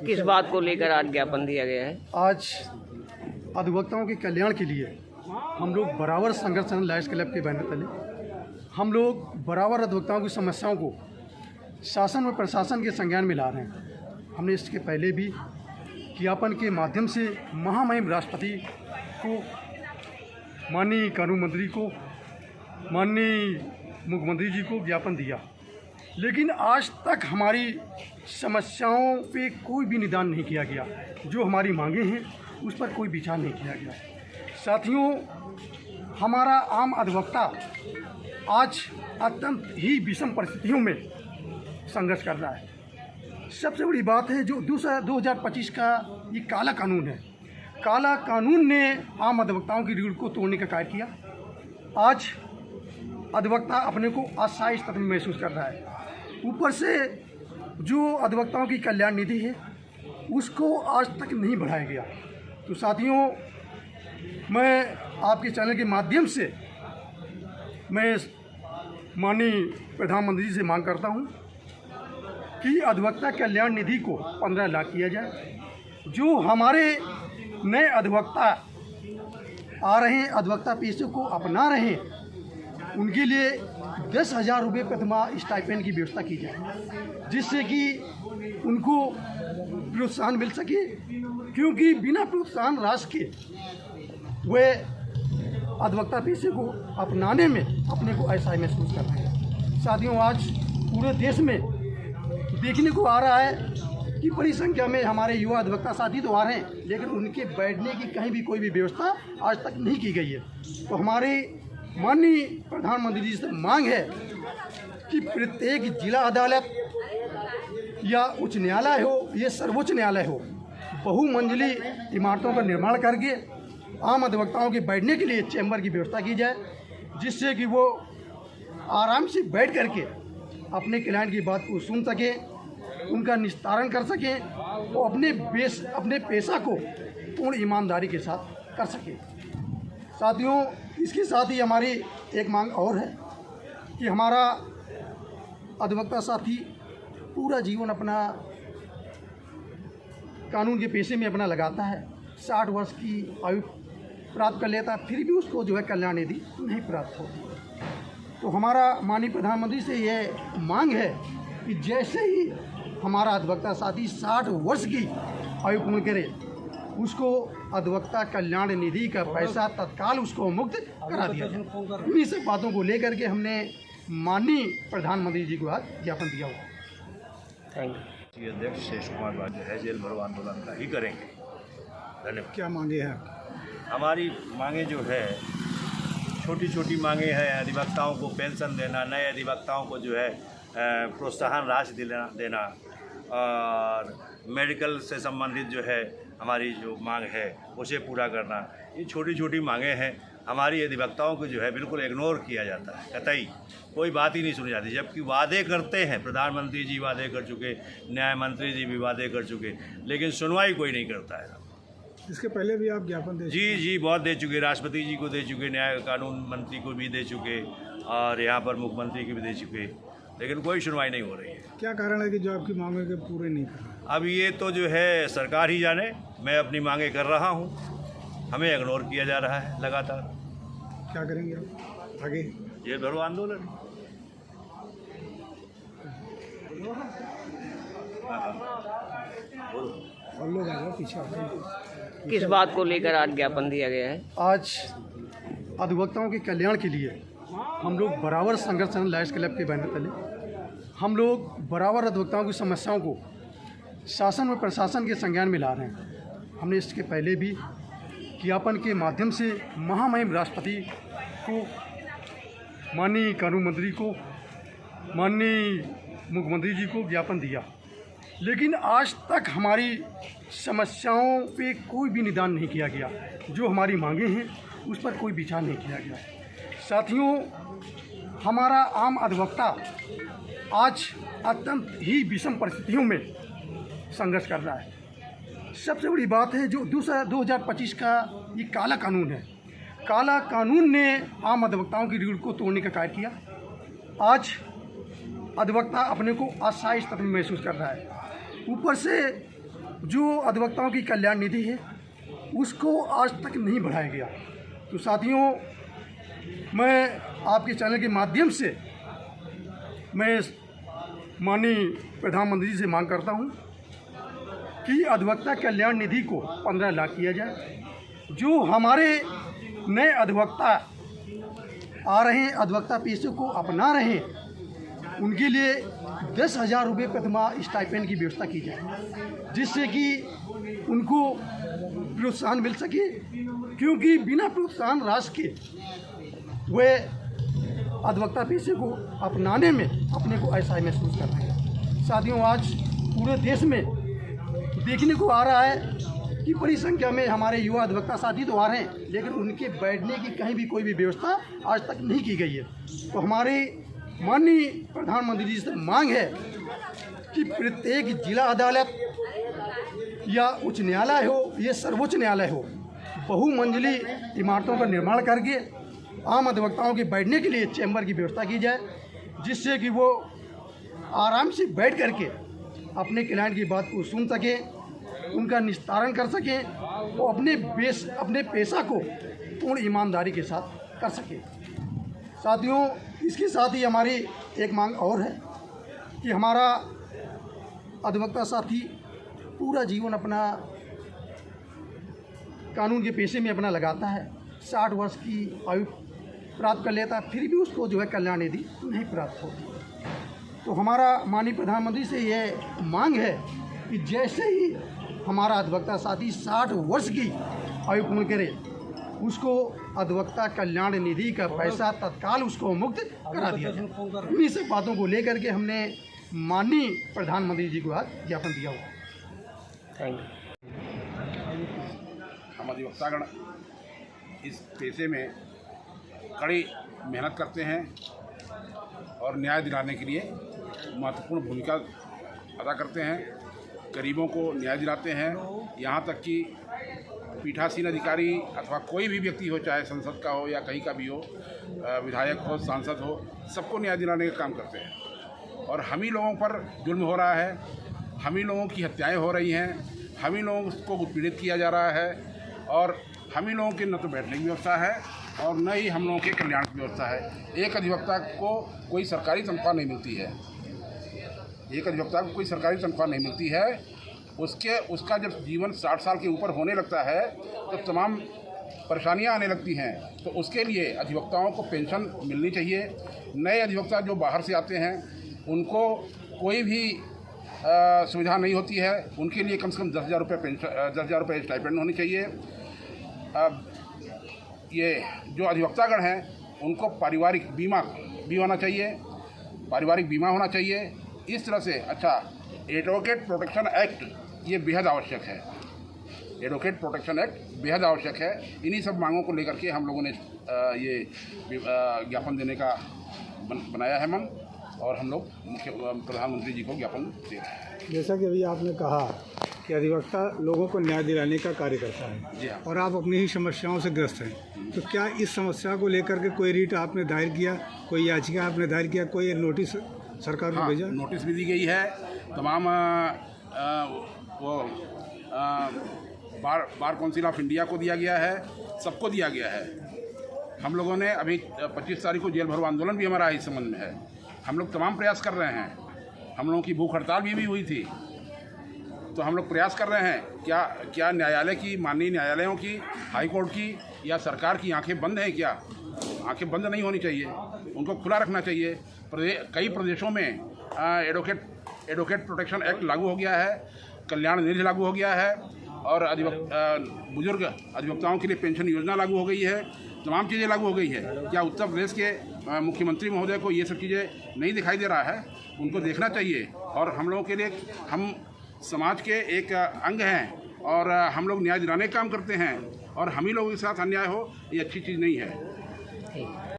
किस बात को लेकर आज ज्ञापन दिया गया है? आज अधिवक्ताओं के कल्याण के लिए हम लोग बराबर संघर्ष लायर्स क्लब के बैनर तले हम लोग बराबर अधिवक्ताओं की समस्याओं को शासन व प्रशासन के संज्ञान में ला रहे हैं। हमने इसके पहले भी ज्ञापन के माध्यम से महामहिम राष्ट्रपति को, माननीय कानून मंत्री को, माननीय मुख्यमंत्री जी को ज्ञापन दिया, लेकिन आज तक हमारी समस्याओं पे कोई भी निदान नहीं किया गया। जो हमारी मांगे हैं उस पर कोई विचार नहीं किया गया। साथियों, हमारा आम अधिवक्ता आज अत्यंत ही विषम परिस्थितियों में संघर्ष कर रहा है। सबसे बड़ी बात है जो 2025 का ये काला कानून है। काला कानून ने आम अधिवक्ताओं की रीढ़ को तोड़ने का कार्य किया। आज अधिवक्ता अपने को असहाय स्थिति में महसूस कर रहा है। ऊपर से जो अधिवक्ताओं की कल्याण निधि है उसको आज तक नहीं बढ़ाया गया। तो साथियों, मैं आपके चैनल के माध्यम से मैं माननीय प्रधानमंत्री जी से मांग करता हूं कि अधिवक्ता कल्याण निधि को 15 लाख किया जाए। जो हमारे नए अधिवक्ता आ रहे हैं, अधिवक्ता पेशे को अपना रहे हैं, उनके लिए 10,000 रुपये प्रतिमाह स्टाइपेंड की व्यवस्था की जाए, जिससे कि उनको प्रोत्साहन मिल सके, क्योंकि बिना प्रोत्साहन राशि के वे अधिवक्ता पेशे को अपनाने में अपने को असहाय महसूस कर रहे हैं। साथियों, आज पूरे देश में देखने को आ रहा है कि बड़ी संख्या में हमारे युवा अधिवक्ता साथी तो आ रहे हैं, लेकिन उनके बैठने की कहीं भी कोई भी व्यवस्था आज तक नहीं की गई है। तो हमारे माननीय प्रधानमंत्री जी से मांग है कि प्रत्येक जिला अदालत या उच्च न्यायालय हो, ये सर्वोच्च न्यायालय हो, बहुमंजिली इमारतों का निर्माण करके आम अधिवक्ताओं के बैठने के लिए चैम्बर की व्यवस्था की जाए, जिससे कि वो आराम से बैठ करके अपने क्लाइंट की बात को सुन सकें, उनका निस्तारण कर सकें और अपने पेशा को पूर्ण ईमानदारी के साथ कर सकें। साथियों, इसके साथ ही हमारी एक मांग और है कि हमारा अधिवक्ता साथी पूरा जीवन अपना कानून के पेशे में अपना लगाता है, 60 वर्ष की आयु प्राप्त कर लेता, फिर भी उसको जो है कल्याण निधि नहीं प्राप्त होती। तो हमारा माननीय प्रधानमंत्री से ये मांग है कि जैसे ही हमारा अधिवक्ता साथी 60 वर्ष की आयु पूर्ण करे, उसको अधिवक्ता कल्याण निधि का पैसा तत्काल उसको मुक्त करा दिया जाए। इन्हीं सब बातों को लेकर के हमने माननीय प्रधानमंत्री जी को आज ज्ञापन दिया हुआ। Thank you. अध्यक्ष शेष कुमार जो है जेल भरो आंदोलन का ही करेंगे। धन्यवाद। क्या मांगे हैं? हमारी मांगे जो है छोटी छोटी मांगे हैं। अधिवक्ताओं को पेंशन देना, नए अधिवक्ताओं को जो है प्रोत्साहन राशि देना और मेडिकल से संबंधित जो है हमारी जो मांग है उसे पूरा करना। ये छोटी छोटी मांगे हैं। हमारी अधिवक्ताओं को जो है बिल्कुल इग्नोर किया जाता है, कतई कोई बात ही नहीं सुनी जाती, जबकि वादे करते हैं। प्रधानमंत्री जी वादे कर चुके, न्याय मंत्री जी भी वादे कर चुके, लेकिन सुनवाई कोई नहीं करता है। इसके पहले भी आप ज्ञापन दे जी बहुत दे चुके, राष्ट्रपति जी को दे चुके, न्याय कानून मंत्री को भी दे चुके और यहाँ पर मुख्यमंत्री को भी दे चुके, लेकिन कोई सुनवाई नहीं हो रही है। क्या कारण है कि जो आपकी मांगे के पूरे नहीं कर रहे? अब ये तो जो है सरकार ही जाने। मैं अपनी मांगे कर रहा हूँ, हमें इग्नोर किया जा रहा है लगातार। क्या करेंगे आप आगे? जेल भरो आंदोलन। और लोग आ जाओ पीछे। किस बात को लेकर आज ज्ञापन दिया गया है? आज अधिवक्ताओं के कल्याण के लिए हम लोग बराबर संघर्ष लायर्स क्लब के बैनर तले हम लोग बराबर अधिवक्ताओं की समस्याओं को शासन व प्रशासन के संज्ञान में ला रहे हैं। हमने इसके पहले भी ज्ञापन के माध्यम से महामहिम राष्ट्रपति को, माननीय कानून मंत्री को, माननीय मुख्यमंत्री जी को ज्ञापन दिया, लेकिन आज तक हमारी समस्याओं पे कोई भी निदान नहीं किया गया। जो हमारी मांगे हैं उस पर कोई विचार नहीं किया गया। साथियों, हमारा आम अधिवक्ता आज अत्यंत ही विषम परिस्थितियों में संघर्ष कर रहा है। सबसे बड़ी बात है जो 2025 का ये काला कानून है। काला कानून ने आम अधिवक्ताओं की रीढ़ को तोड़ने का कार्य किया। आज अधिवक्ता अपने को असहाय स्थिति में महसूस कर रहा है। ऊपर से जो अधिवक्ताओं की कल्याण निधि है उसको आज तक नहीं बढ़ाया गया। तो साथियों, मैं आपके चैनल के माध्यम से मैं माननीय प्रधानमंत्री जी से मांग करता हूं कि अधिवक्ता कल्याण निधि को 15 लाख किया जाए। जो हमारे नए अधिवक्ता आ रहे हैं, अधिवक्ता पेशे को अपना रहे हैं, उनके लिए 10,000 रुपये प्रतिमाह स्टाइपेंड की व्यवस्था की जाए, जिससे कि उनको प्रोत्साहन मिल सके, क्योंकि बिना प्रोत्साहन राशि के वे अधिवक्ता पेशे को अपनाने में अपने को ऐसा महसूस कर रहे हैं। साथियों, आज पूरे देश में देखने को आ रहा है कि बड़ी संख्या में हमारे युवा अधिवक्ता साथी तो आ रहे हैं, लेकिन उनके बैठने की कहीं भी कोई भी व्यवस्था आज तक नहीं की गई है। तो हमारे माननीय प्रधानमंत्री जी से मांग है कि प्रत्येक जिला अदालत या उच्च न्यायालय हो या सर्वोच्च न्यायालय हो, बहुमंजिली इमारतों का निर्माण करके आम अधिवक्ताओं के बैठने के लिए चैम्बर की व्यवस्था की जाए, जिससे कि वो आराम से बैठ करके अपने क्लाइंट की बात को सुन सके, उनका निस्तारण कर सकें, वो अपने पेशा को पूर्ण ईमानदारी के साथ कर सके। साथियों, इसके साथ ही हमारी एक मांग और है कि हमारा अधिवक्ता साथी पूरा जीवन अपना कानून के पेशे में अपना लगाता है, 60 वर्ष की आयु प्राप्त कर लेता है, फिर भी उसको जो है कल्याण निधि नहीं प्राप्त होती। तो हमारा माननीय प्रधानमंत्री से यह मांग है कि जैसे ही हमारा अधिवक्ता साथी 60 वर्ष की आयु पूर्ण करे, उसको अधिवक्ता कल्याण निधि का पैसा तत्काल उसको मुक्त करा दिया जाए। इन्हीं सब बातों को लेकर के हमने माननीय प्रधानमंत्री जी को आज ज्ञापन दिया हुआ। Thank you. हम अधिवक्तागण इस पेशे में कड़ी मेहनत करते हैं और न्याय दिलाने के लिए महत्वपूर्ण भूमिका अदा करते हैं। गरीबों को न्याय दिलाते हैं, यहाँ तक कि पीठासीन अधिकारी अथवा कोई भी व्यक्ति हो, चाहे संसद का हो या कहीं का भी हो, विधायक हो, सांसद हो, सबको न्याय दिलाने का काम करते हैं। और हम ही लोगों पर जुल्म हो रहा है, हम ही लोगों की हत्याएं हो रही हैं, हम ही लोगों को उत्पीड़ित किया जा रहा है, और हम ही लोगों के न तो बैठने की व्यवस्था है और न ही हम लोगों के कल्याण की व्यवस्था है। एक अधिवक्ता को कोई सरकारी तनख्वाह नहीं मिलती है, एक अधिवक्ता को कोई सरकारी तनख्वाह नहीं मिलती है। उसका जब जीवन 60 साल के ऊपर होने लगता है तो तमाम परेशानियां आने लगती हैं। तो उसके लिए अधिवक्ताओं को पेंशन मिलनी चाहिए। नए अधिवक्ता जो बाहर से आते हैं उनको कोई भी सुविधा नहीं होती है, उनके लिए कम से कम 10,000 रुपये पेंशन, 10,000 रुपये स्टाइपेंड होनी चाहिए। ये जो अधिवक्तागण हैं उनको पारिवारिक बीमा भी होना चाहिए, पारिवारिक बीमा होना चाहिए। इस तरह से अच्छा एडवोकेट प्रोटेक्शन एक्ट ये बेहद आवश्यक है, एडवोकेट प्रोटेक्शन एक्ट बेहद आवश्यक है। इन्हीं सब मांगों को लेकर के हम लोगों ने ये ज्ञापन देने का बनाया है मन, और हम लोग मुख्य प्रधानमंत्री जी को ज्ञापन दे रहे हैं। जैसा कि अभी आपने कहा कि अधिवक्ता लोगों को न्याय दिलाने का कार्य करता है, जी हाँ। और आप अपनी ही समस्याओं से ग्रस्त हैं, तो क्या इस समस्या को लेकर के कोई रिट आपने दायर किया, कोई याचिका आपने दायर किया, कोई नोटिस सरकार को भेजा? नोटिस भी दी गई है, तमाम बार काउंसिल ऑफ इंडिया को दिया गया है, सबको दिया गया है। हम लोगों ने अभी 25 तारीख को जेल भरो आंदोलन भी हमारा इस संबंध में है। हम लोग तमाम प्रयास कर रहे हैं, हम लोगों की भूख हड़ताल भी हुई थी, तो हम लोग प्रयास कर रहे हैं। क्या न्यायालय की, माननीय न्यायालयों की, हाई कोर्ट की या सरकार की आंखें बंद हैं? क्या आंखें बंद नहीं होनी चाहिए, उनको खुला रखना चाहिए। कई प्रदेशों में एडवोकेट प्रोटेक्शन एक्ट लागू हो गया है, कल्याण निधि लागू हो गया है, और बुजुर्ग अधिवक्ताओं के लिए पेंशन योजना लागू हो गई है, तमाम चीज़ें लागू हो गई है। क्या उत्तर प्रदेश के मुख्यमंत्री महोदय को ये सब चीज़ें नहीं दिखाई दे रहा है? उनको देखना चाहिए। और हम लोगों के लिए, हम समाज के एक अंग हैं और हम लोग न्याय दिलाने का काम करते हैं, और हम ही लोगों के साथ अन्याय हो ये अच्छी चीज़ नहीं है।